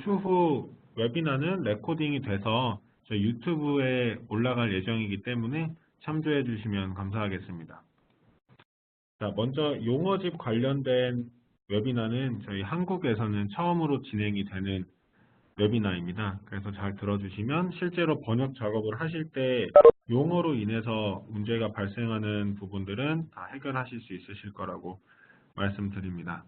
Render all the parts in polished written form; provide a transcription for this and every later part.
추후 웨비나는 레코딩이 돼서 저희 유튜브에 올라갈 예정이기 때문에 참조해 주시면 감사하겠습니다. 자, 먼저 용어집 관련된 웨비나는 저희 한국에서는 처음으로 진행이 되는 웨비나입니다. 그래서 잘 들어주시면 실제로 번역 작업을 하실 때 용어로 인해서 문제가 발생하는 부분들은 다 해결하실 수 있으실 거라고 말씀드립니다.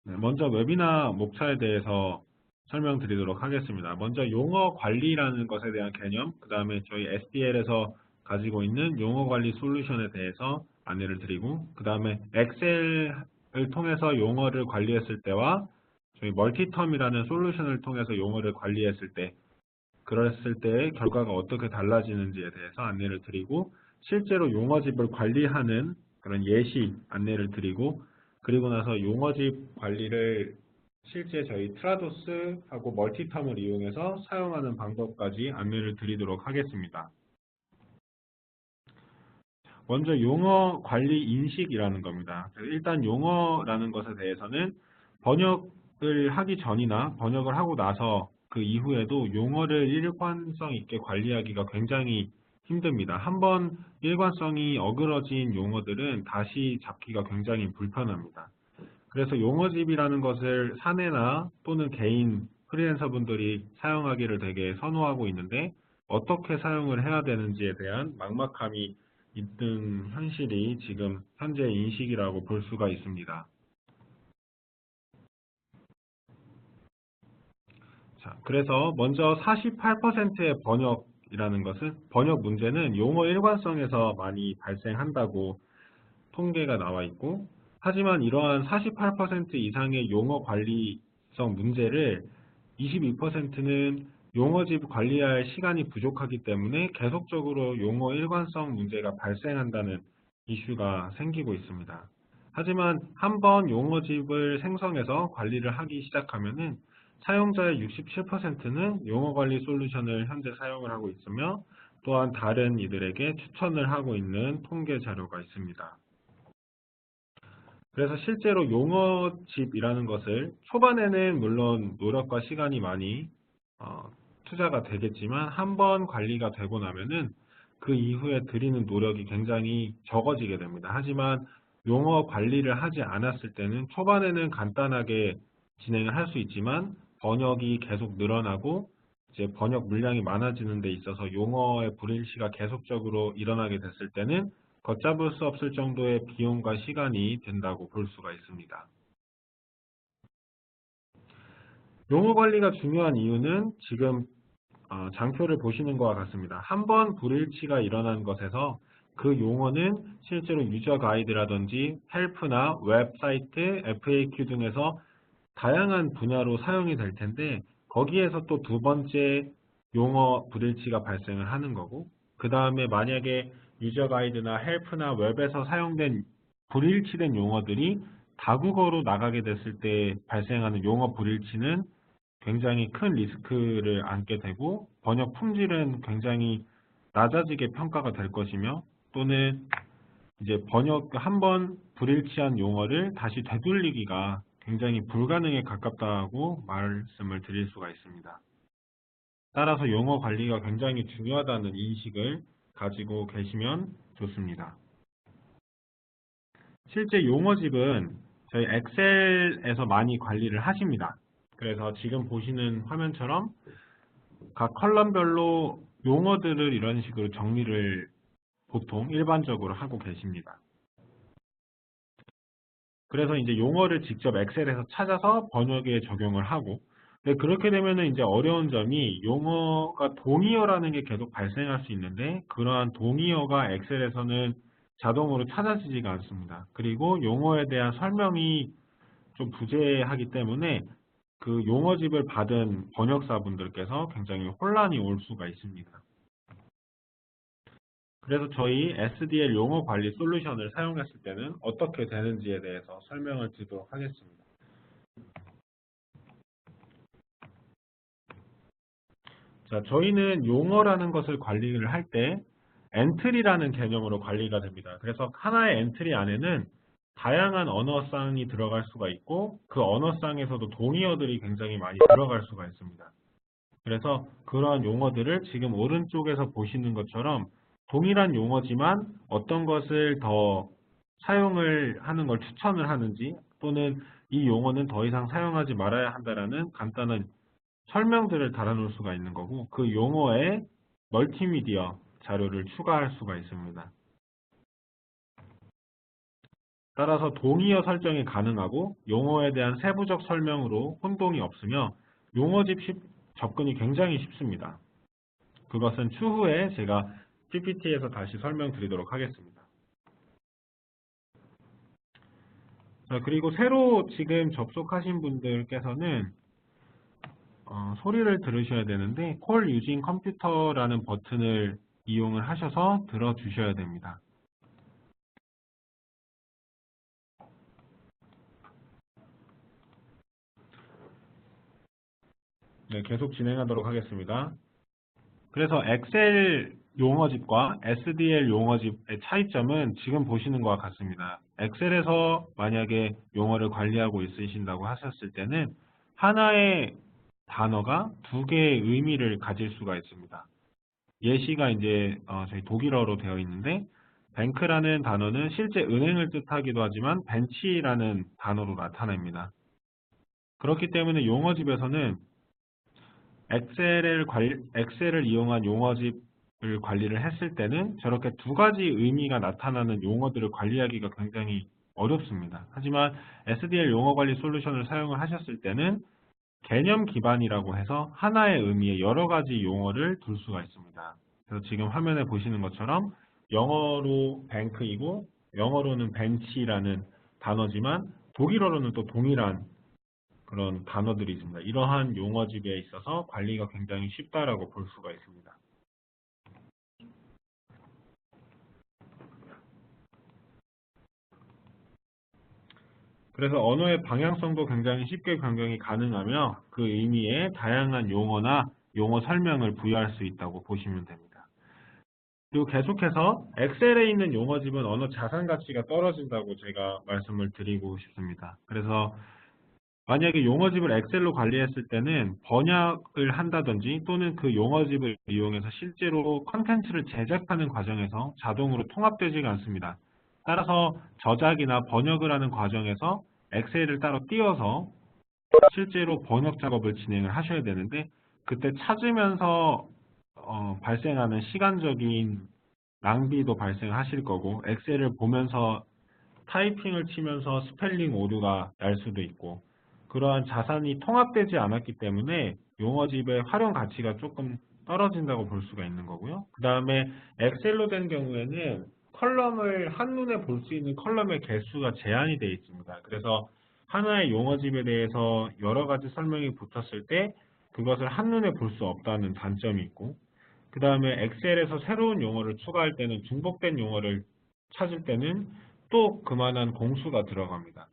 네, 먼저 웨비나 목차에 대해서 설명드리도록 하겠습니다. 먼저 용어 관리라는 것에 대한 개념, 그 다음에 저희 SDL에서 가지고 있는 용어 관리 솔루션에 대해서 안내를 드리고, 그 다음에 엑셀을 통해서 용어를 관리했을 때와 저희 멀티텀이라는 솔루션을 통해서 용어를 관리했을 때, 그랬을 때의 결과가 어떻게 달라지는지에 대해서 안내를 드리고, 실제로 용어집을 관리하는 그런 예시 안내를 드리고, 그리고 나서 용어집 관리를 실제 저희 트라도스하고 멀티텀을 이용해서 사용하는 방법까지 안내를 드리도록 하겠습니다. 먼저 용어 관리 인식이라는 겁니다. 일단 용어라는 것에 대해서는 번역을 하기 전이나 번역을 하고 나서 그 이후에도 용어를 일관성 있게 관리하기가 굉장히 힘듭니다. 한번 일관성이 어그러진 용어들은 다시 잡기가 굉장히 불편합니다. 그래서 용어집이라는 것을 사내나 또는 개인 프리랜서분들이 사용하기를 되게 선호하고 있는데 어떻게 사용을 해야 되는지에 대한 막막함이 있는 현실이 지금 현재 인식이라고 볼 수가 있습니다. 자, 그래서 먼저 48%의 번역이라는 것은 번역 문제는 용어 일관성에서 많이 발생한다고 통계가 나와 있고, 하지만 이러한 48% 이상의 용어 관리성 문제를 22%는 용어집 관리할 시간이 부족하기 때문에 계속적으로 용어 일관성 문제가 발생한다는 이슈가 생기고 있습니다. 하지만 한번 용어집을 생성해서 관리를 하기 시작하면은 사용자의 67%는 용어 관리 솔루션을 현재 사용을 하고 있으며 또한 다른 이들에게 추천을 하고 있는 통계 자료가 있습니다. 그래서 실제로 용어집이라는 것을 초반에는 물론 노력과 시간이 많이 투자가 되겠지만 한번 관리가 되고 나면은 그 이후에 들이는 노력이 굉장히 적어지게 됩니다. 하지만 용어 관리를 하지 않았을 때는 초반에는 간단하게 진행을 할 수 있지만 번역이 계속 늘어나고 이제 번역 물량이 많아지는 데 있어서 용어의 불일치가 계속적으로 일어나게 됐을 때는 걷잡을 수 없을 정도의 비용과 시간이 든다고 볼 수가 있습니다. 용어 관리가 중요한 이유는 지금 장표를 보시는 것과 같습니다. 한 번 불일치가 일어난 것에서 그 용어는 실제로 유저 가이드라든지 헬프나 웹사이트, FAQ 등에서 다양한 분야로 사용이 될 텐데 거기에서 또 두 번째 용어 불일치가 발생을 하는 거고, 그 다음에 만약에 유저 가이드나 헬프나 웹에서 사용된 불일치된 용어들이 다국어로 나가게 됐을 때 발생하는 용어 불일치는 굉장히 큰 리스크를 안게 되고 번역 품질은 굉장히 낮아지게 평가가 될 것이며, 또는 이제 번역 한 번 불일치한 용어를 다시 되돌리기가 굉장히 불가능에 가깝다고 말씀을 드릴 수가 있습니다. 따라서 용어 관리가 굉장히 중요하다는 인식을 가지고 계시면 좋습니다. 실제 용어집은 저희 엑셀에서 많이 관리를 하십니다. 그래서 지금 보시는 화면처럼 각 컬럼별로 용어들을 이런 식으로 정리를 보통 일반적으로 하고 계십니다. 그래서 이제 용어를 직접 엑셀에서 찾아서 번역에 적용을 하고, 근데 그렇게 되면은 이제 어려운 점이 용어가 동의어라는 게 계속 발생할 수 있는데 그러한 동의어가 엑셀에서는 자동으로 찾아지지가 않습니다. 그리고 용어에 대한 설명이 좀 부재하기 때문에 그 용어집을 받은 번역사분들께서 굉장히 혼란이 올 수가 있습니다. 그래서 저희 SDL 용어 관리 솔루션을 사용했을 때는 어떻게 되는지에 대해서 설명을 드리도록 하겠습니다. 자, 저희는 용어라는 것을 관리를 할 때 엔트리라는 개념으로 관리가 됩니다. 그래서 하나의 엔트리 안에는 다양한 언어쌍이 들어갈 수가 있고 그 언어쌍에서도 동의어들이 굉장히 많이 들어갈 수가 있습니다. 그래서 그러한 용어들을 지금 오른쪽에서 보시는 것처럼 동일한 용어지만 어떤 것을 더 사용을 하는 걸 추천을 하는지 또는 이 용어는 더 이상 사용하지 말아야 한다라는 간단한 설명들을 달아놓을 수가 있는 거고 그 용어에 멀티미디어 자료를 추가할 수가 있습니다. 따라서 동의어 설정이 가능하고 용어에 대한 세부적 설명으로 혼동이 없으며 용어집 접근이 굉장히 쉽습니다. 그것은 추후에 제가 PPT에서 다시 설명드리도록 하겠습니다. 자, 그리고 새로 지금 접속하신 분들께서는 소리를 들으셔야 되는데 Call Using Computer라는 버튼을 이용을 하셔서 들어주셔야 됩니다. 네, 계속 진행하도록 하겠습니다. 그래서 엑셀 용어집과 SDL 용어집의 차이점은 지금 보시는 것과 같습니다. 엑셀에서 만약에 용어를 관리하고 있으신다고 하셨을 때는 하나의 단어가 두 개의 의미를 가질 수가 있습니다. 예시가 이제 저희 독일어로 되어 있는데 뱅크라는 단어는 실제 은행을 뜻하기도 하지만 벤치라는 단어로 나타납니다. 그렇기 때문에 용어집에서는 엑셀을 이용한 용어집을 관리를 했을 때는 저렇게 두 가지 의미가 나타나는 용어들을 관리하기가 굉장히 어렵습니다. 하지만 SDL 용어 관리 솔루션을 사용을 하셨을 때는 개념 기반이라고 해서 하나의 의미의 여러 가지 용어를 둘 수가 있습니다. 그래서 지금 화면에 보시는 것처럼 영어로 뱅크이고 영어로는 벤치라는 단어지만 독일어로는 또 동일한 그런 단어들이 있습니다. 이러한 용어집에 있어서 관리가 굉장히 쉽다라고 볼 수가 있습니다. 그래서 언어의 방향성도 굉장히 쉽게 변경이 가능하며 그 의미에 다양한 용어나 용어 설명을 부여할 수 있다고 보시면 됩니다. 그리고 계속해서 엑셀에 있는 용어집은 언어 자산 가치가 떨어진다고 제가 말씀을 드리고 싶습니다. 그래서 만약에 용어집을 엑셀로 관리했을 때는 번역을 한다든지 또는 그 용어집을 이용해서 실제로 컨텐츠를 제작하는 과정에서 자동으로 통합되지가 않습니다. 따라서 저작이나 번역을 하는 과정에서 엑셀을 따로 띄워서 실제로 번역 작업을 진행을 하셔야 되는데 그때 찾으면서 발생하는 시간적인 낭비도 발생하실 거고 엑셀을 보면서 타이핑을 치면서 스펠링 오류가 날 수도 있고 그러한 자산이 통합되지 않았기 때문에 용어집의 활용 가치가 조금 떨어진다고 볼 수가 있는 거고요. 그 다음에 엑셀로 된 경우에는 컬럼을 한눈에 볼 수 있는 컬럼의 개수가 제한이 되어 있습니다. 그래서 하나의 용어집에 대해서 여러 가지 설명이 붙었을 때 그것을 한눈에 볼 수 없다는 단점이 있고 그 다음에 엑셀에서 새로운 용어를 추가할 때는 중복된 용어를 찾을 때는 또 그만한 공수가 들어갑니다.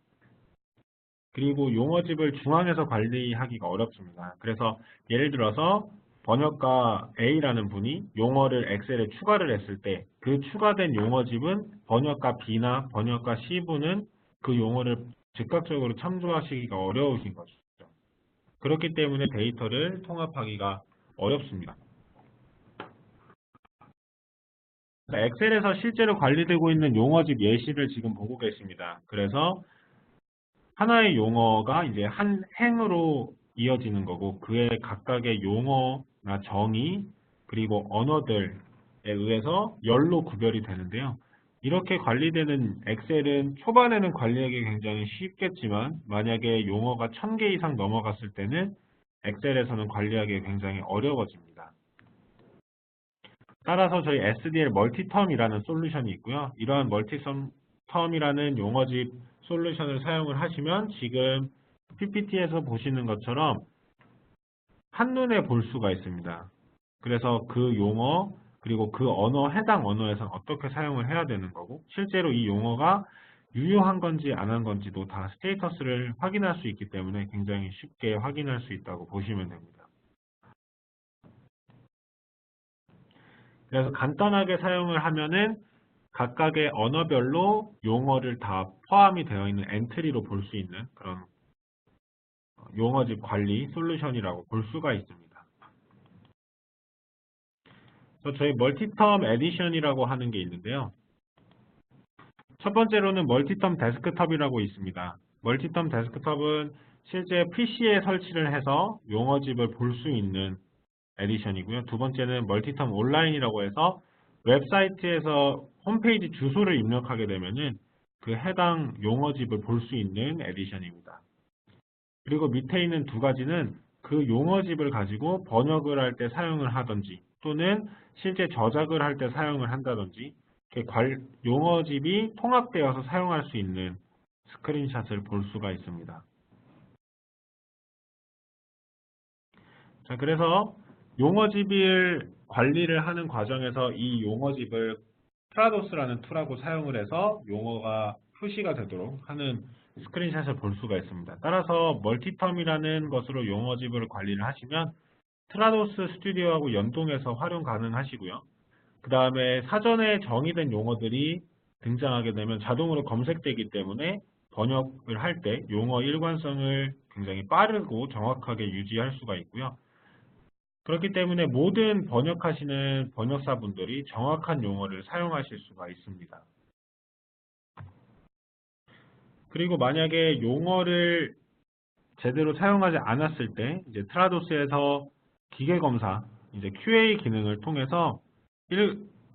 그리고 용어집을 중앙에서 관리하기가 어렵습니다. 그래서 예를 들어서 번역가 A라는 분이 용어를 엑셀에 추가를 했을 때 그 추가된 용어집은 번역가 B나 번역가 C분은 그 용어를 즉각적으로 참조하시기가 어려우신 거죠. 그렇기 때문에 데이터를 통합하기가 어렵습니다. 엑셀에서 실제로 관리되고 있는 용어집 예시를 지금 보고 계십니다. 그래서 하나의 용어가 이제 한 행으로 이어지는 거고 그의 각각의 용어나 정의 그리고 언어들에 의해서 열로 구별이 되는데요. 이렇게 관리되는 엑셀은 초반에는 관리하기 굉장히 쉽겠지만 만약에 용어가 1000개 이상 넘어갔을 때는 엑셀에서는 관리하기 굉장히 어려워집니다. 따라서 저희 SDL 멀티텀이라는 솔루션이 있고요. 이러한 멀티텀이라는 용어집 솔루션을 사용을 하시면 지금 PPT에서 보시는 것처럼 한눈에 볼 수가 있습니다. 그래서 그 용어 그리고 그 언어 해당 언어에서 어떻게 사용을 해야 되는 거고 실제로 이 용어가 유효한 건지 안 한 건지도 다 스테이터스를 확인할 수 있기 때문에 굉장히 쉽게 확인할 수 있다고 보시면 됩니다. 그래서 간단하게 사용을 하면은 각각의 언어별로 용어를 다 포함이 되어 있는 엔트리로 볼 수 있는 그런 용어집 관리 솔루션이라고 볼 수가 있습니다. 그래서 저희 멀티텀 에디션이라고 하는 게 있는데요. 첫 번째로는 멀티텀 데스크톱이라고 있습니다. 멀티텀 데스크톱은 실제 PC에 설치를 해서 용어집을 볼 수 있는 에디션이고요. 두 번째는 멀티텀 온라인이라고 해서 웹사이트에서 홈페이지 주소를 입력하게 되면은 그 해당 용어집을 볼 수 있는 에디션입니다. 그리고 밑에 있는 두 가지는 그 용어집을 가지고 번역을 할 때 사용을 하든지 또는 실제 저작을 할 때 사용을 한다든지 용어집이 통합되어서 사용할 수 있는 스크린샷을 볼 수가 있습니다. 자, 그래서 용어집을 관리를 하는 과정에서 이 용어집을 트라도스라는 툴하고 사용을 해서 용어가 표시가 되도록 하는 스크린샷을 볼 수가 있습니다. 따라서 멀티텀이라는 것으로 용어집을 관리를 하시면 트라도스 스튜디오하고 연동해서 활용 가능하시고요. 그 다음에 사전에 정의된 용어들이 등장하게 되면 자동으로 검색되기 때문에 번역을 할 때 용어 일관성을 굉장히 빠르고 정확하게 유지할 수가 있고요. 그렇기 때문에 모든 번역하시는 번역사분들이 정확한 용어를 사용하실 수가 있습니다. 그리고 만약에 용어를 제대로 사용하지 않았을 때 이제 트라도스에서 기계 검사, 이제 QA 기능을 통해서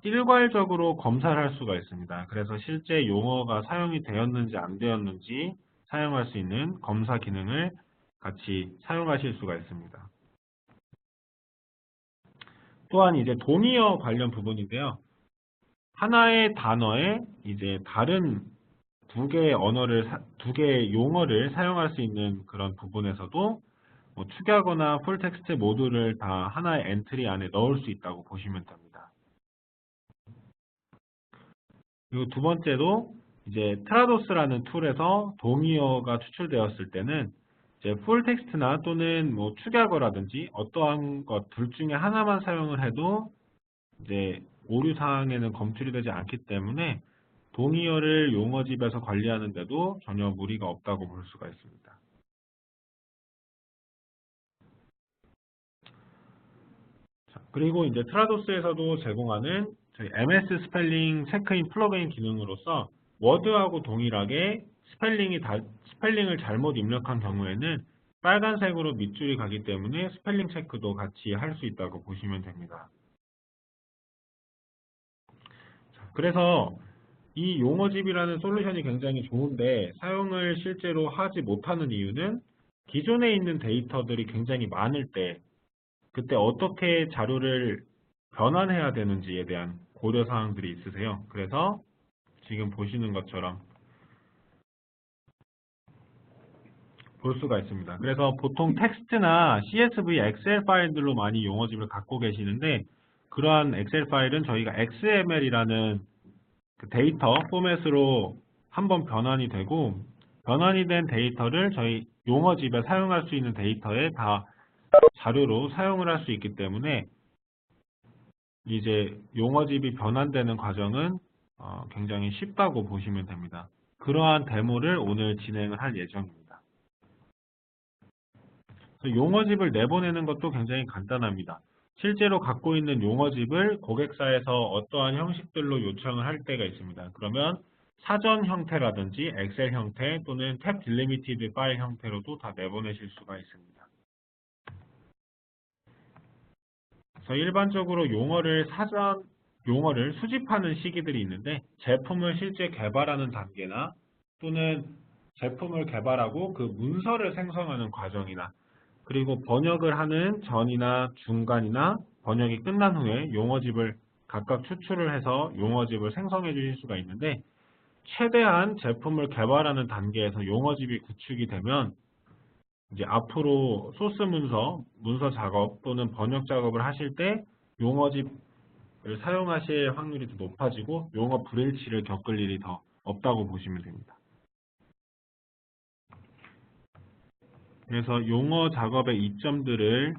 일괄적으로 검사를 할 수가 있습니다. 그래서 실제 용어가 사용이 되었는지 안 되었는지 사용할 수 있는 검사 기능을 같이 사용하실 수가 있습니다. 또한 이제 동의어 관련 부분인데요. 하나의 단어에 이제 다른 두 개의 용어를 사용할 수 있는 그런 부분에서도 뭐 축약어나 풀텍스트 모두를 다 하나의 엔트리 안에 넣을 수 있다고 보시면 됩니다. 그리고 두 번째로 이제 트라도스라는 툴에서 동의어가 추출되었을 때는 이제 풀텍스트나 또는 뭐 축약어라든지 어떠한 것 둘 중에 하나만 사용을 해도 이제 오류 사항에는 검출이 되지 않기 때문에 동의어를 용어집에서 관리하는데도 전혀 무리가 없다고 볼 수가 있습니다. 자, 그리고 이제 트라도스에서도 제공하는 저희 MS 스펠링 체크인 플러그인 기능으로서 워드하고 동일하게 스펠링을 잘못 입력한 경우에는 빨간색으로 밑줄이 가기 때문에 스펠링 체크도 같이 할 수 있다고 보시면 됩니다. 자, 그래서 이 용어집이라는 솔루션이 굉장히 좋은데 사용을 실제로 하지 못하는 이유는 기존에 있는 데이터들이 굉장히 많을 때 그때 어떻게 자료를 변환해야 되는지에 대한 고려사항들이 있으세요. 그래서 지금 보시는 것처럼 볼 수가 있습니다. 그래서 보통 텍스트나 CSV, 엑셀 파일들로 많이 용어집을 갖고 계시는데 그러한 엑셀 파일은 저희가 XML이라는 그 데이터 포맷으로 한번 변환이 되고 변환이 된 데이터를 저희 용어집에 사용할 수 있는 데이터에 다 자료로 사용을 할 수 있기 때문에 이제 용어집이 변환되는 과정은 굉장히 쉽다고 보시면 됩니다. 그러한 데모를 오늘 진행을 할 예정입니다. 용어집을 내보내는 것도 굉장히 간단합니다. 실제로 갖고 있는 용어집을 고객사에서 어떠한 형식들로 요청을 할 때가 있습니다. 그러면 사전 형태라든지 엑셀 형태 또는 탭 딜리미티드 파일 형태로도 다 내보내실 수가 있습니다. 그래서 일반적으로 용어를 수집하는 시기들이 있는데 제품을 실제 개발하는 단계나 또는 제품을 개발하고 그 문서를 생성하는 과정이나 그리고 번역을 하는 전이나 중간이나 번역이 끝난 후에 용어집을 각각 추출을 해서 용어집을 생성해 주실 수가 있는데 최대한 제품을 개발하는 단계에서 용어집이 구축이 되면 이제 앞으로 소스 문서 작업 또는 번역 작업을 하실 때 용어집을 사용하실 확률이 더 높아지고 용어 불일치를 겪을 일이 더 없다고 보시면 됩니다. 그래서 용어 작업의 이점들을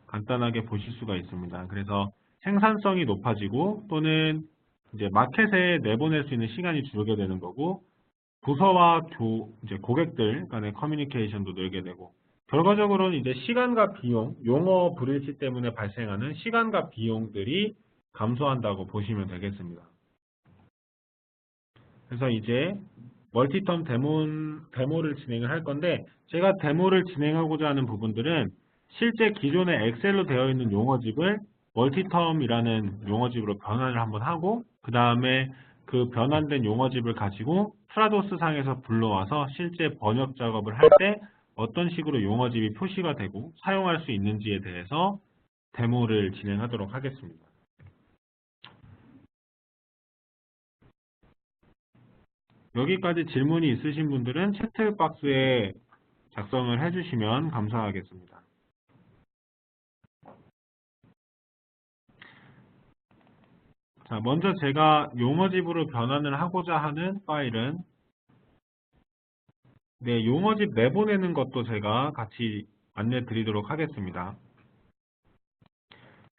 간단하게 보실 수가 있습니다. 그래서 생산성이 높아지고 또는 이제 마켓에 내보낼 수 있는 시간이 줄게 되는 거고, 부서와 이제 고객들 간의 커뮤니케이션도 늘게 되고, 결과적으로는 이제 시간과 비용, 용어 불일치 때문에 발생하는 시간과 비용들이 감소한다고 보시면 되겠습니다. 그래서 이제 멀티텀 데모를 진행을 할 건데, 제가 데모를 진행하고자 하는 부분들은 실제 기존의 엑셀로 되어 있는 용어집을 멀티텀이라는 용어집으로 변환을 한번 하고, 그 다음에 그 변환된 용어집을 가지고 트라도스 상에서 불러와서 실제 번역 작업을 할 때 어떤 식으로 용어집이 표시가 되고 사용할 수 있는지에 대해서 데모를 진행하도록 하겠습니다. 여기까지 질문이 있으신 분들은 채트박스에 작성을 해주시면 감사하겠습니다. 자, 먼저 제가 용어집으로 변환을 하고자 하는 파일은 용어집 내보내는 것도 제가 같이 안내 드리도록 하겠습니다.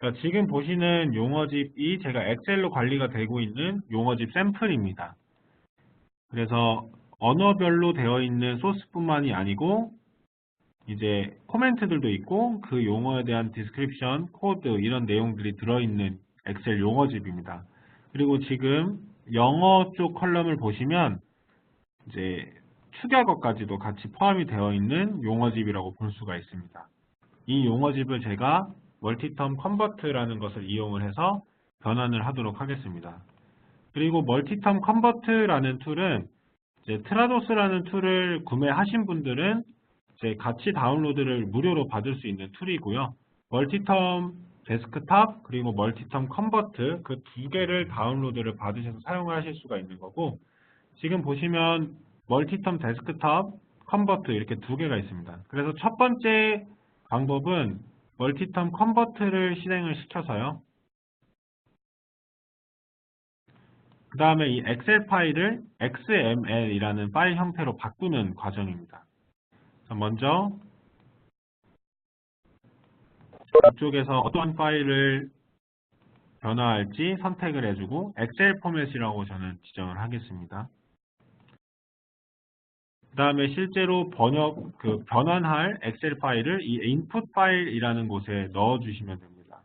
자, 지금 보시는 용어집이 제가 엑셀로 관리가 되고 있는 용어집 샘플입니다. 그래서 언어별로 되어 있는 소스뿐만이 아니고 이제 코멘트들도 있고 그 용어에 대한 디스크립션, 코드 이런 내용들이 들어있는 엑셀 용어집입니다. 그리고 지금 영어 쪽 컬럼을 보시면 이제 축약어까지도 같이 포함이 되어 있는 용어집이라고 볼 수가 있습니다. 이 용어집을 제가 멀티텀 컨버트라는 것을 이용을 해서 변환을 하도록 하겠습니다. 그리고 멀티텀 컨버트라는 툴은 이제 트라도스라는 툴을 구매하신 분들은 이제 같이 다운로드를 무료로 받을 수 있는 툴이고요. 멀티텀 데스크탑 그리고 멀티텀 컨버트 그 두 개를 다운로드를 받으셔서 사용하실 수가 있는 거고, 지금 보시면 멀티텀 데스크탑 컨버트 이렇게 두 개가 있습니다. 그래서 첫 번째 방법은 멀티텀 컨버트를 실행을 시켜서요. 그 다음에 이 엑셀 파일을 XML이라는 파일 형태로 바꾸는 과정입니다. 먼저 이쪽에서 어떤 파일을 변화할지 선택을 해주고 엑셀 포맷이라고 저는 지정을 하겠습니다. 그 다음에 실제로 변환할 엑셀 파일을 이 인풋 파일이라는 곳에 넣어주시면 됩니다.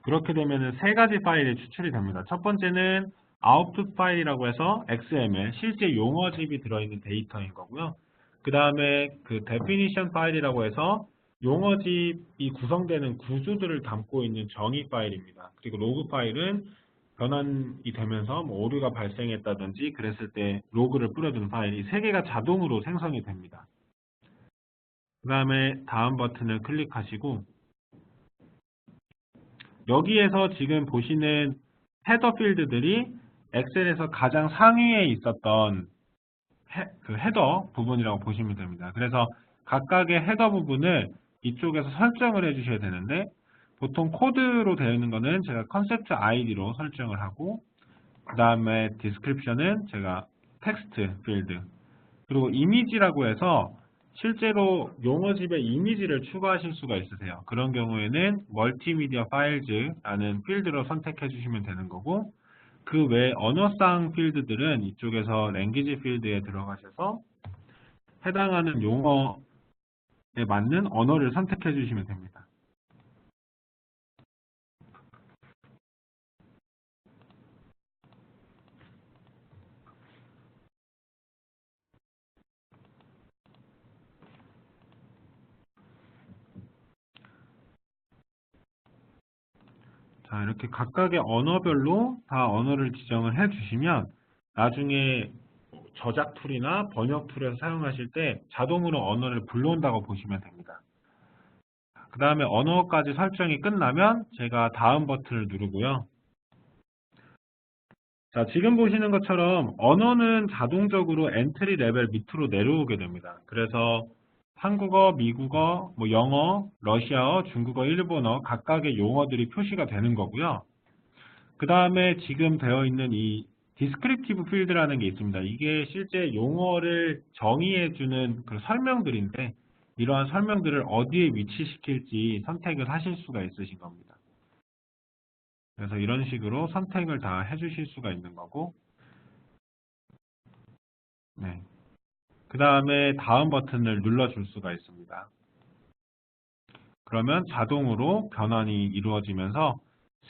그렇게 되면 세 가지 파일이 추출이 됩니다. 첫 번째는 아웃풋 파일이라고 해서 XML, 실제 용어집이 들어있는 데이터인 거고요. 그 다음에 그 definition 파일이라고 해서 용어집이 구성되는 구조들을 담고 있는 정의 파일입니다. 그리고 로그 파일은 변환이 되면서 뭐 오류가 발생했다든지 그랬을 때 로그를 뿌려두는 파일이 세 개가 자동으로 생성이 됩니다. 그 다음에 다음 버튼을 클릭하시고 여기에서 지금 보시는 헤더 필드들이 엑셀에서 가장 상위에 있었던 헤더 부분이라고 보시면 됩니다. 그래서 각각의 헤더 부분을 이쪽에서 설정을 해주셔야 되는데 보통 코드로 되어 있는 거는 제가 컨셉트 아이디로 설정을 하고 그 다음에 디스크립션은 제가 텍스트 필드 그리고 이미지라고 해서 실제로 용어집에 이미지를 추가하실 수가 있으세요. 그런 경우에는 멀티미디어 파일즈라는 필드로 선택해 주시면 되는 거고 그 외 언어상 필드들은 이쪽에서 랭귀지 필드에 들어가셔서 해당하는 용어에 맞는 언어를 선택해 주시면 됩니다. 자, 이렇게 각각의 언어별로 다 언어를 지정을 해 주시면 나중에 저작 툴이나 번역 툴에서 사용하실 때 자동으로 언어를 불러온다고 보시면 됩니다. 그 다음에 언어까지 설정이 끝나면 제가 다음 버튼을 누르고요. 자, 지금 보시는 것처럼 언어는 자동적으로 엔트리 레벨 밑으로 내려오게 됩니다. 그래서 한국어, 미국어, 뭐 영어, 러시아어, 중국어, 일본어 각각의 용어들이 표시가 되는 거고요. 그 다음에 지금 되어 있는 이 디스크립티브 필드라는 게 있습니다. 이게 실제 용어를 정의해주는 그 설명들인데 이러한 설명들을 어디에 위치시킬지 선택을 하실 수가 있으신 겁니다. 그래서 이런 식으로 선택을 다 해주실 수가 있는 거고, 네. 그 다음에 다음 버튼을 눌러줄 수가 있습니다. 그러면 자동으로 변환이 이루어지면서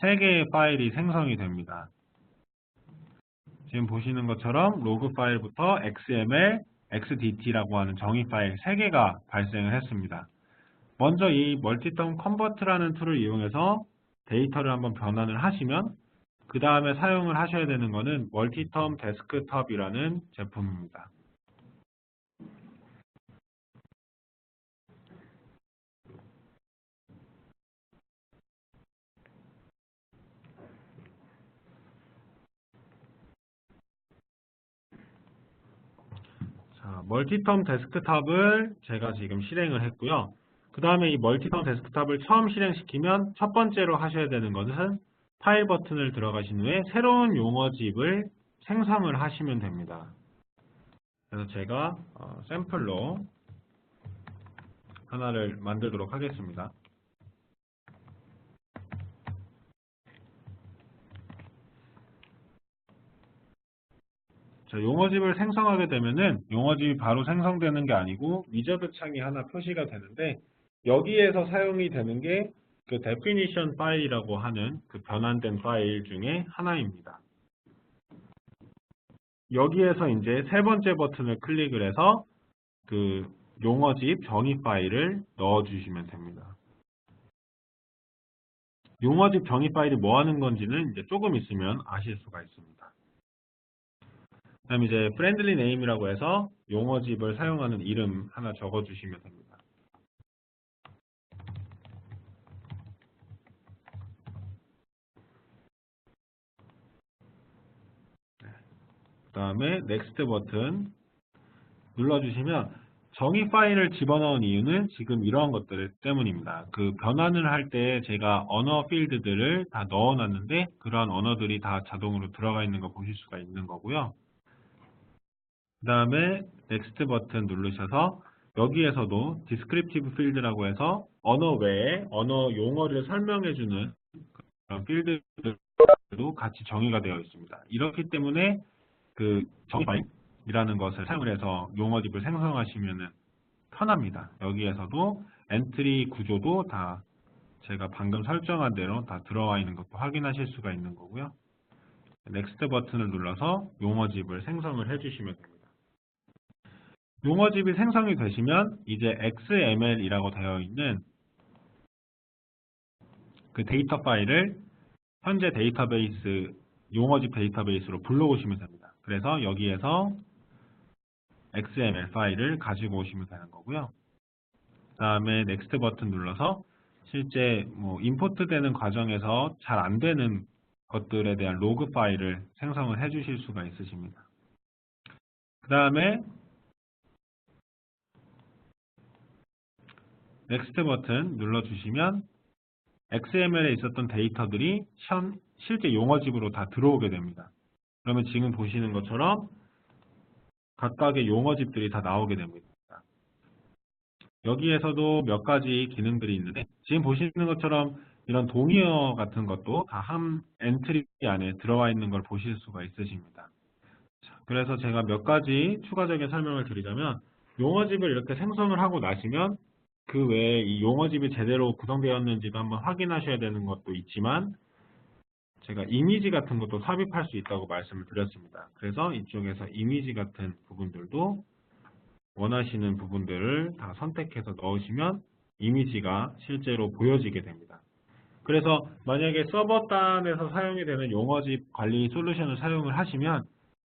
3개의 파일이 생성이 됩니다. 지금 보시는 것처럼 로그 파일부터 XML, XDT라고 하는 정의 파일 3개가 발생을 했습니다. 먼저 이 멀티텀 컨버트라는 툴을 이용해서 데이터를 한번 변환을 하시면 그 다음에 사용을 하셔야 되는 것은 멀티텀 데스크톱이라는 제품입니다. 자, 멀티텀 데스크톱을 제가 지금 실행을 했고요. 그 다음에 이 멀티텀 데스크톱을 처음 실행시키면 첫 번째로 하셔야 되는 것은 파일 버튼을 들어가신 후에 새로운 용어집을 생성을 하시면 됩니다. 그래서 제가 샘플로 하나를 만들도록 하겠습니다. 자, 용어집을 생성하게 되면은 용어집이 바로 생성되는 게 아니고 위저드 창이 하나 표시가 되는데 여기에서 사용이 되는 게 그 definition 파일이라고 하는 그 변환된 파일 중에 하나입니다. 여기에서 이제 세 번째 버튼을 클릭을 해서 그 용어집 정의 파일을 넣어 주시면 됩니다. 용어집 정의 파일이 뭐 하는 건지는 이제 조금 있으면 아실 수가 있습니다. 그다음 이제 friendly name이라고 해서 용어집을 사용하는 이름 하나 적어 주시면 됩니다. 그 다음에 next 버튼 눌러주시면 정의 파일을 집어넣은 이유는 지금 이러한 것들 때문입니다. 그 변환을 할 때 제가 언어 필드들을 다 넣어놨는데 그러한 언어들이 다 자동으로 들어가 있는 거 보실 수가 있는 거고요. 그 다음에 next 버튼 누르셔서 여기에서도 descriptive field라고 해서 언어 외에 언어 용어를 설명해주는 그런 필드들도 같이 정의가 되어 있습니다. 이렇기 때문에 그 정의 파일이라는 것을 사용을 해서 용어집을 생성하시면 편합니다. 여기에서도 엔트리 구조도 다 제가 방금 설정한 대로 다 들어와 있는 것도 확인하실 수가 있는 거고요. 넥스트 버튼을 눌러서 용어집을 생성을 해주시면 됩니다. 용어집이 생성이 되시면 이제 XML이라고 되어 있는 그 데이터 파일을 현재 데이터베이스 용어집 데이터베이스로 불러오시면 됩니다. 그래서 여기에서 XML 파일을 가지고 오시면 되는 거고요. 그 다음에 넥스트 버튼 눌러서 실제 뭐 임포트 되는 과정에서 잘 안 되는 것들에 대한 로그 파일을 생성을 해 주실 수가 있으십니다. 그 다음에 넥스트 버튼 눌러주시면 XML에 있었던 데이터들이 실제 용어집으로 다 들어오게 됩니다. 그러면 지금 보시는 것처럼 각각의 용어집들이 다 나오게 됩니다. 여기에서도 몇 가지 기능들이 있는데 지금 보시는 것처럼 이런 동의어 같은 것도 다 한 엔트리 안에 들어와 있는 걸 보실 수가 있으십니다. 그래서 제가 몇 가지 추가적인 설명을 드리자면 용어집을 이렇게 생성을 하고 나시면 그 외에 이 용어집이 제대로 구성되었는지도 한번 확인하셔야 되는 것도 있지만 제가 이미지 같은 것도 삽입할 수 있다고 말씀을 드렸습니다. 그래서 이쪽에서 이미지 같은 부분들도 원하시는 부분들을 다 선택해서 넣으시면 이미지가 실제로 보여지게 됩니다. 그래서 만약에 서버단에서 사용이 되는 용어집 관리 솔루션을 사용을 하시면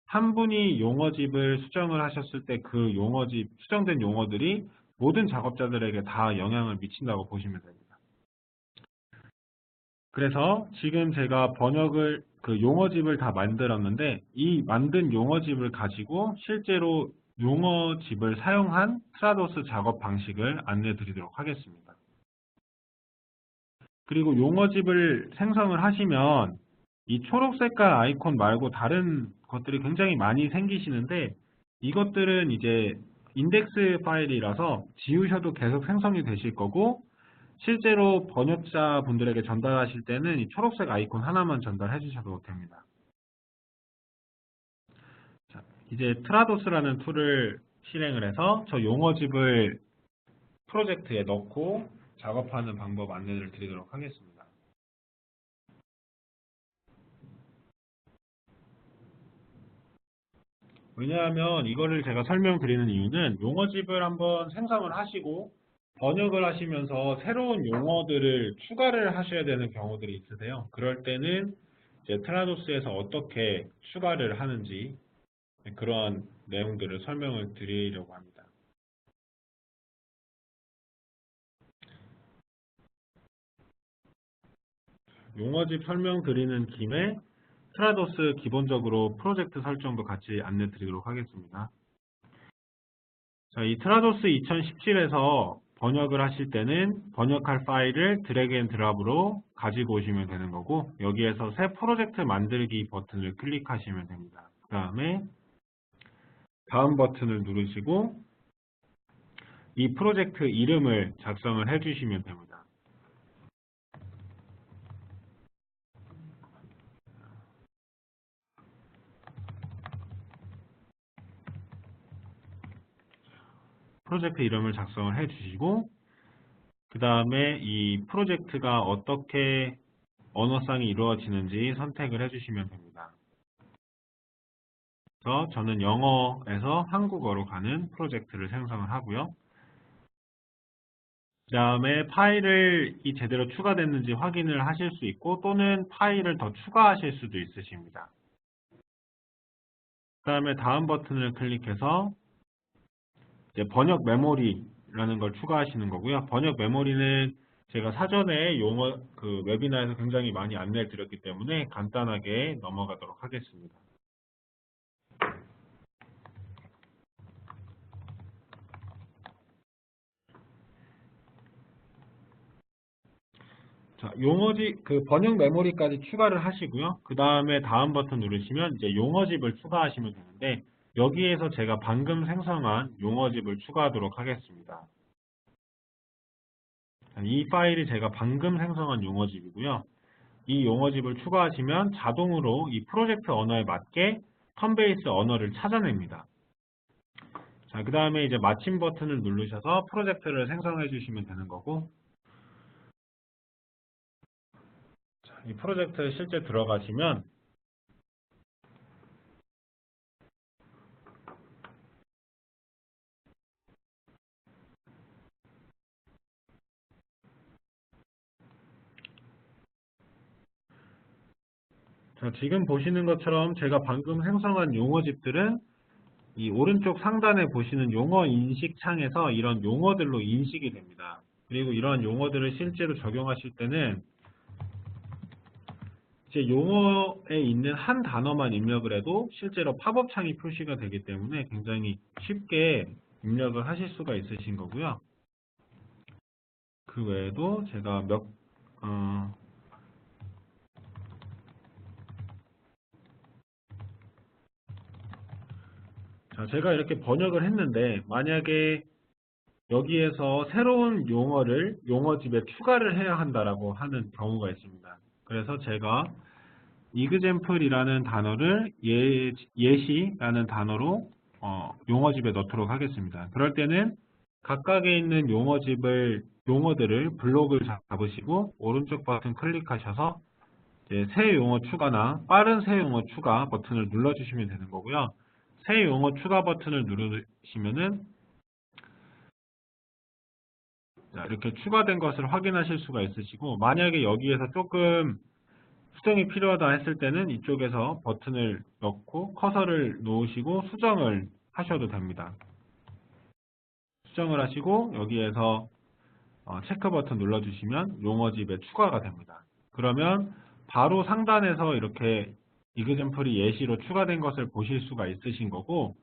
한 분이 용어집을 수정을 하셨을 때 그 용어집, 수정된 용어들이 모든 작업자들에게 다 영향을 미친다고 보시면 됩니다. 그래서 지금 제가 번역을 그 용어집을 다 만들었는데 이 만든 용어집을 가지고 실제로 용어집을 사용한 트라도스 작업 방식을 안내 드리도록 하겠습니다. 그리고 용어집을 생성을 하시면 이 초록 색깔 아이콘 말고 다른 것들이 굉장히 많이 생기시는데 이것들은 이제 인덱스 파일이라서 지우셔도 계속 생성이 되실 거고, 실제로 번역자 분들에게 전달하실 때는 이 초록색 아이콘 하나만 전달해 주셔도 됩니다. 자, 이제 트라도스라는 툴을 실행을 해서 저 용어집을 프로젝트에 넣고 작업하는 방법 안내를 드리도록 하겠습니다. 왜냐하면 이거를 제가 설명드리는 이유는 용어집을 한번 생성을 하시고 번역을 하시면서 새로운 용어들을 추가를 하셔야 되는 경우들이 있으세요. 그럴 때는 이제 트라도스에서 어떻게 추가를 하는지 그런 내용들을 설명을 드리려고 합니다. 용어집 설명드리는 김에 트라도스 기본적으로 프로젝트 설정도 같이 안내 드리도록 하겠습니다. 자, 이 트라도스 2017에서 번역을 하실 때는 번역할 파일을 드래그 앤 드랍으로 가지고 오시면 되는 거고, 여기에서 새 프로젝트 만들기 버튼을 클릭하시면 됩니다. 그 다음에 다음 버튼을 누르시고 이 프로젝트 이름을 작성을 해주시면 됩니다. 프로젝트 이름을 작성을 해주시고, 그 다음에 이 프로젝트가 어떻게 언어상이 이루어지는지 선택을 해주시면 됩니다. 그래서 저는 영어에서 한국어로 가는 프로젝트를 생성을 하고요. 그 다음에 파일을 제대로 추가됐는지 확인을 하실 수 있고, 또는 파일을 더 추가하실 수도 있으십니다. 그 다음에 다음 버튼을 클릭해서 이제 번역 메모리라는 걸 추가하시는 거고요. 번역 메모리는 제가 사전에 용어 웨비나에서 굉장히 많이 안내를 드렸기 때문에 간단하게 넘어가도록 하겠습니다. 자, 용어집 번역 메모리까지 추가를 하시고요. 그 다음에 다음 버튼 누르시면 이제 용어집을 추가하시면 되는데, 여기에서 제가 방금 생성한 용어집을 추가하도록 하겠습니다. 이 파일이 제가 방금 생성한 용어집이고요. 이 용어집을 추가하시면 자동으로 이 프로젝트 언어에 맞게 턴베이스 언어를 찾아냅니다. 자, 그 다음에 이제 마침 버튼을 누르셔서 프로젝트를 생성해 주시면 되는 거고, 자, 이 프로젝트에 실제 들어가시면 자, 지금 보시는 것처럼 제가 방금 생성한 용어집들은 이 오른쪽 상단에 보시는 용어 인식 창에서 이런 용어들로 인식이 됩니다. 그리고 이러한 용어들을 실제로 적용하실 때는 제 용어에 있는 한 단어만 입력을 해도 실제로 팝업 창이 표시가 되기 때문에 굉장히 쉽게 입력을 하실 수가 있으신 거고요. 그 외에도 제가 자, 제가 이렇게 번역을 했는데 만약에 여기에서 새로운 용어를 용어집에 추가를 해야 한다라고 하는 경우가 있습니다. 그래서 제가 example이라는 단어를 예시라는 단어로 용어집에 넣도록 하겠습니다. 그럴 때는 각각에 있는 용어들을 블록을 잡으시고 오른쪽 버튼 클릭하셔서 이제 새 용어 추가나 빠른 새 용어 추가 버튼을 눌러주시면 되는 거고요. 새 용어 추가 버튼을 누르시면은 이렇게 추가된 것을 확인하실 수가 있으시고, 만약에 여기에서 조금 수정이 필요하다 했을 때는 이쪽에서 버튼을 넣고 커서를 놓으시고 수정을 하셔도 됩니다. 수정을 하시고 여기에서 체크 버튼 눌러주시면 용어집에 추가가 됩니다. 그러면 바로 상단에서 이렇게 example이 예시로 추가된 것을 보실 수가 있으신 거고,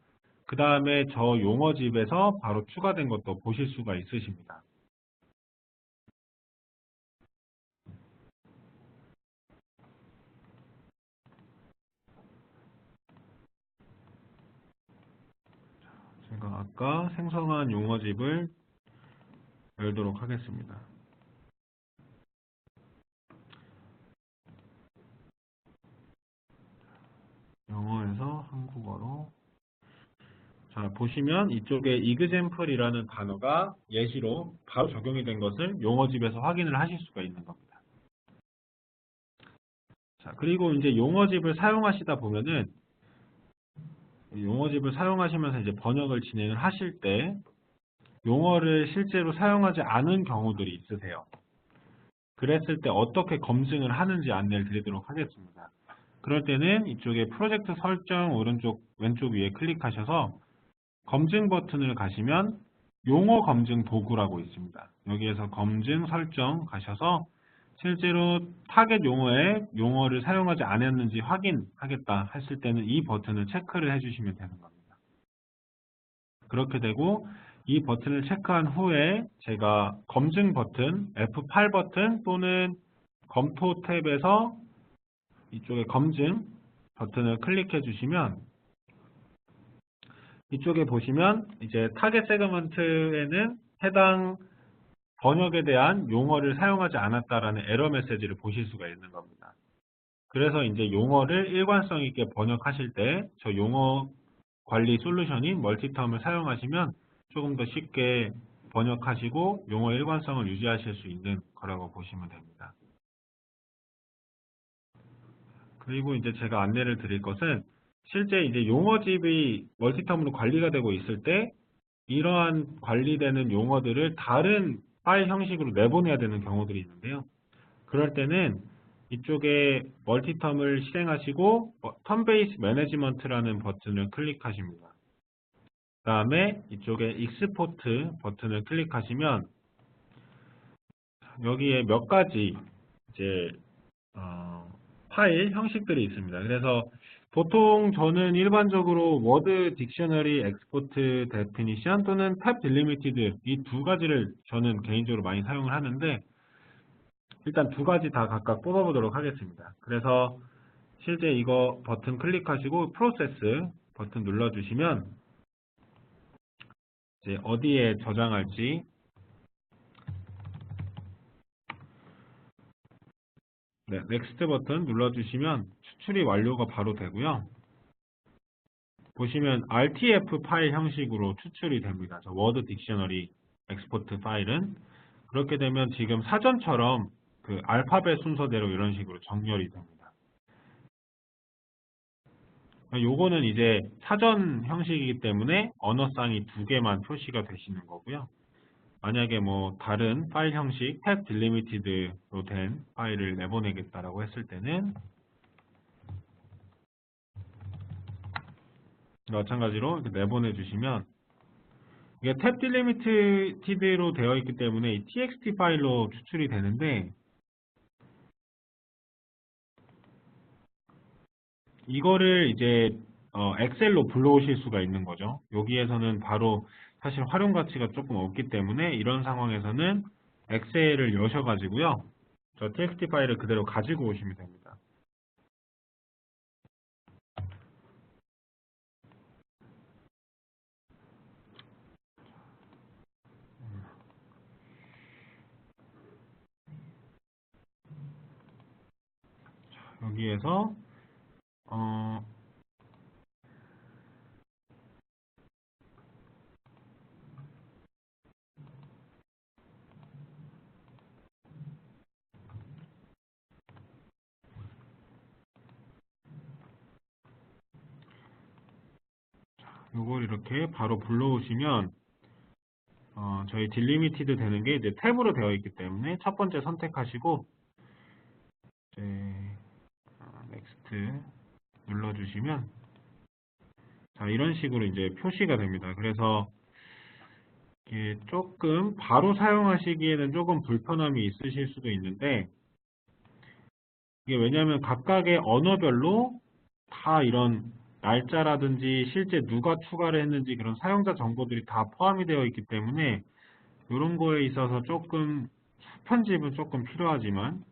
그 다음에 저 용어집에서 바로 추가된 것도 보실 수가 있으십니다. 제가 아까 생성한 용어집을 열도록 하겠습니다. 영어에서 한국어로. 자, 보시면 이쪽에 example이라는 단어가 예시로 바로 적용이 된 것을 용어집에서 확인을 하실 수가 있는 겁니다. 자, 그리고 이제 용어집을 사용하시다 보면은 용어집을 사용하시면서 이제 번역을 진행을 하실 때 용어를 실제로 사용하지 않은 경우들이 있으세요. 그랬을 때 어떻게 검증을 하는지 안내를 드리도록 하겠습니다. 그럴 때는 이쪽에 프로젝트 설정 오른쪽 왼쪽 위에 클릭하셔서 검증 버튼을 가시면 용어 검증 도구라고 있습니다. 여기에서 검증 설정 가셔서 실제로 타겟 용어에 용어를 사용하지 않았는지 확인하겠다 했을 때는 이 버튼을 체크를 해주시면 되는 겁니다. 그렇게 되고 이 버튼을 체크한 후에 제가 검증 버튼, F8 버튼 또는 검토 탭에서 이쪽에 검증 버튼을 클릭해 주시면 이쪽에 보시면 이제 타겟 세그먼트에는 해당 번역에 대한 용어를 사용하지 않았다라는 에러 메시지를 보실 수가 있는 겁니다. 그래서 이제 용어를 일관성 있게 번역하실 때 저 용어 관리 솔루션인 멀티텀을 사용하시면 조금 더 쉽게 번역하시고 용어 일관성을 유지하실 수 있는 거라고 보시면 됩니다. 그리고 이제 제가 안내를 드릴 것은 실제 이제 용어집이 멀티텀으로 관리가 되고 있을 때 이러한 관리되는 용어들을 다른 파일 형식으로 내보내야 되는 경우들이 있는데요. 그럴 때는 이쪽에 멀티텀을 실행하시고 텀 베이스 매니지먼트라는 버튼을 클릭하십니다. 그 다음에 이쪽에 익스포트 버튼을 클릭하시면 여기에 몇 가지 이제 파일 형식들이 있습니다. 그래서 보통 저는 일반적으로 워드 딕셔너리 엑스포트 데피니션 또는 탭 딜리미티드 이 두 가지를 저는 개인적으로 많이 사용을 하는데 일단 두 가지 다 각각 뽑아보도록 하겠습니다. 그래서 실제 이거 버튼 클릭하시고 프로세스 버튼 눌러주시면 이제 어디에 저장할지 네, 넥스트 버튼 눌러주시면 추출이 완료가 바로 되고요. 보시면 RTF 파일 형식으로 추출이 됩니다. 저 워드 딕셔너리 엑스포트 파일은 그렇게 되면 지금 사전처럼 그 알파벳 순서대로 이런 식으로 정렬이 됩니다. 요거는 이제 사전 형식이기 때문에 언어쌍이 두 개만 표시가 되시는 거고요. 만약에 뭐 다른 파일 형식 탭 딜리미티드로 된 파일을 내보내겠다라고 했을 때는 마찬가지로 이렇게 내보내 주시면 이게 탭 딜리미티드로 되어 있기 때문에 이 txt 파일로 추출이 되는데 이거를 이제 엑셀로 불러오실 수가 있는 거죠. 여기에서는 바로 사실 활용 가치가 조금 없기 때문에 이런 상황에서는 엑셀을 여셔가지고요. 저 txt 파일을 그대로 가지고 오시면 됩니다. 여기에서 요걸 이렇게 바로 불러오시면 저희 딜리미티드 되는 게 이제 탭으로 되어 있기 때문에 첫 번째 선택하시고 이제 넥스트 눌러주시면 자 이런 식으로 이제 표시가 됩니다. 그래서 이게 조금 바로 사용하시기에는 조금 불편함이 있으실 수도 있는데 이게 왜냐하면 각각의 언어별로 다 이런 날짜라든지 실제 누가 추가를 했는지 그런 사용자 정보들이 다 포함이 되어 있기 때문에 이런 거에 있어서 조금 편집은 조금 필요하지만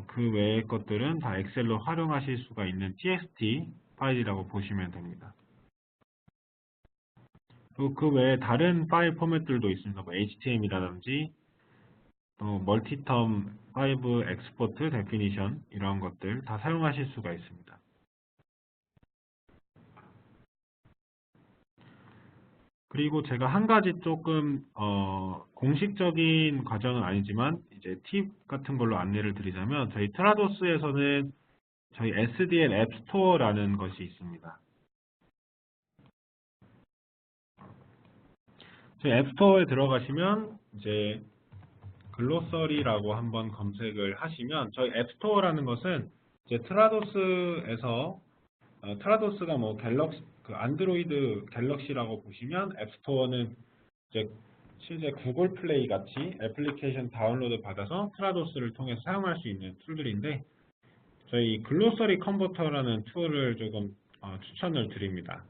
그 외의 것들은 다 엑셀로 활용하실 수가 있는 txt 파일이라고 보시면 됩니다. 그리고 그 외에 다른 파일 포맷들도 있습니다. 뭐 HTML이라든지 또 멀티텀 5 엑스포트 데피니션 이런 것들 다 사용하실 수가 있습니다. 그리고 제가 한 가지 조금 공식적인 과정은 아니지만 이제 팁 같은 걸로 안내를 드리자면 저희 트라도스에서는 저희 SDL 앱 스토어라는 것이 있습니다. 저희 앱 스토어에 들어가시면 이제 글로서리라고 한번 검색을 하시면 저희 앱 스토어라는 것은 이제 트라도스에서 트라도스가 뭐 갤럭시 그 안드로이드 갤럭시라고 보시면 앱 스토어는 이제 실제 구글 플레이 같이 애플리케이션 다운로드 받아서 트라도스를 통해서 사용할 수 있는 툴들인데 저희 글로서리 컨버터라는 툴을 조금 추천을 드립니다.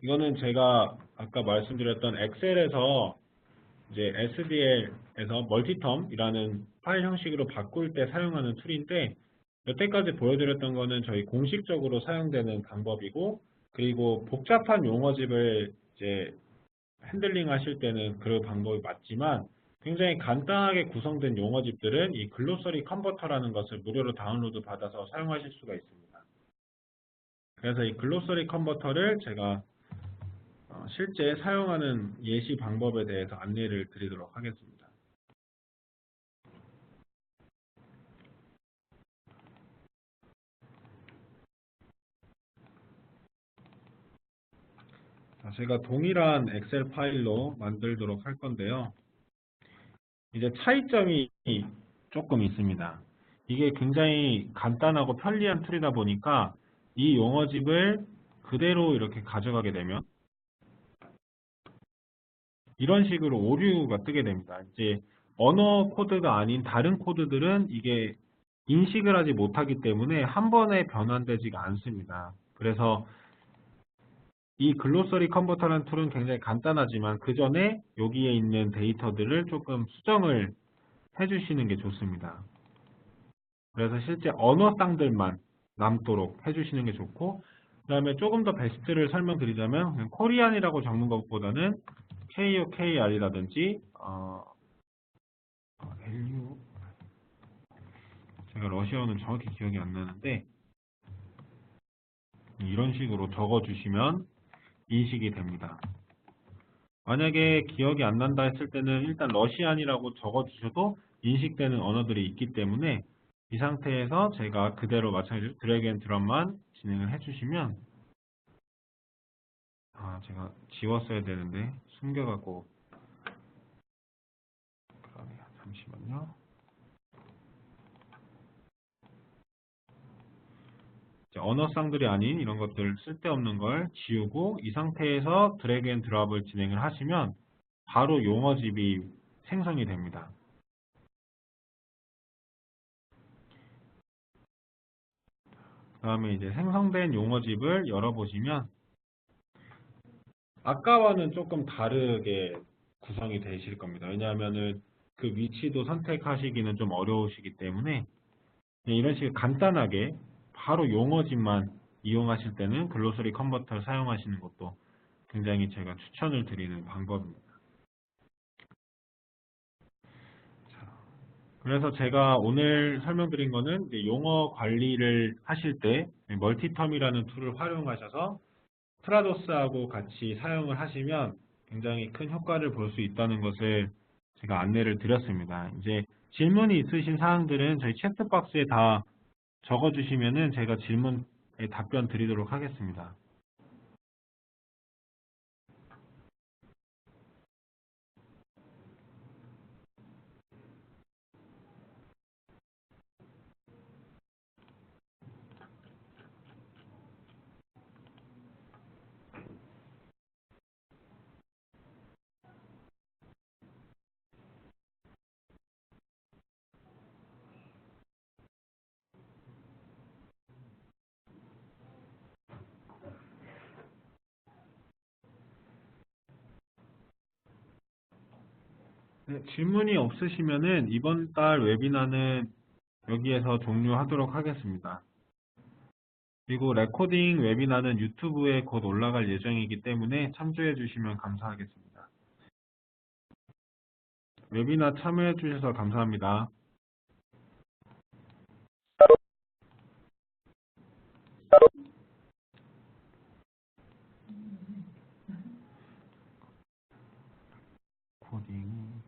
이거는 제가 아까 말씀드렸던 엑셀에서 이제 SDL에서 멀티텀이라는 파일 형식으로 바꿀 때 사용하는 툴인데 여태까지 보여드렸던 거는 저희 공식적으로 사용되는 방법이고 그리고 복잡한 용어집을 이제 핸들링 하실 때는 그 방법이 맞지만 굉장히 간단하게 구성된 용어집들은 이 글로서리 컨버터라는 것을 무료로 다운로드 받아서 사용하실 수가 있습니다. 그래서 이 글로서리 컨버터를 제가 실제 사용하는 예시 방법에 대해서 안내를 드리도록 하겠습니다. 제가 동일한 엑셀 파일로 만들도록 할 건데요. 이제 차이점이 조금 있습니다. 이게 굉장히 간단하고 편리한 툴이다 보니까 이 용어집을 그대로 이렇게 가져가게 되면 이런 식으로 오류가 뜨게 됩니다. 이제 언어 코드가 아닌 다른 코드들은 이게 인식을 하지 못하기 때문에 한 번에 변환되지가 않습니다. 그래서 이 글로서리 컨버터라는 툴은 굉장히 간단하지만 그 전에 여기에 있는 데이터들을 조금 수정을 해주시는 게 좋습니다. 그래서 실제 언어쌍들만 남도록 해주시는 게 좋고 그 다음에 조금 더 베스트를 설명드리자면 그냥 코리안이라고 적는 것보다는 KOKR이라든지 LU 제가 러시아어는 정확히 기억이 안 나는데 이런 식으로 적어주시면 인식이 됩니다. 만약에 기억이 안 난다 했을 때는 일단 러시안이라고 적어주셔도 인식되는 언어들이 있기 때문에 이 상태에서 제가 그대로 마찬가지로 드래그 앤 드랍만 진행을 해주시면 제가 지웠어야 되는데 숨겨갖고 그러네요. 잠시만요. 언어쌍들이 아닌 이런 것들 쓸데없는 걸 지우고 이 상태에서 드래그 앤 드랍을 진행을 하시면 바로 용어집이 생성이 됩니다. 그 다음에 이제 생성된 용어집을 열어보시면 아까와는 조금 다르게 구성이 되실 겁니다. 왜냐하면은 그 위치도 선택하시기는 좀 어려우시기 때문에 그냥 이런 식으로 간단하게 바로 용어집만 이용하실 때는 글로서리 컨버터를 사용하시는 것도 굉장히 제가 추천을 드리는 방법입니다. 그래서 제가 오늘 설명드린 거는 이제 용어 관리를 하실 때 멀티텀이라는 툴을 활용하셔서 트라도스하고 같이 사용을 하시면 굉장히 큰 효과를 볼 수 있다는 것을 제가 안내를 드렸습니다. 이제 질문이 있으신 사항들은 저희 채트박스에 다 적어주시면은 제가 질문에 답변 드리도록 하겠습니다. 네, 질문이 없으시면은 이번 달 웨비나는 여기에서 종료하도록 하겠습니다. 그리고 레코딩 웨비나는 유튜브에 곧 올라갈 예정이기 때문에 참조해 주시면 감사하겠습니다. 웨비나 참여해 주셔서 감사합니다. 코딩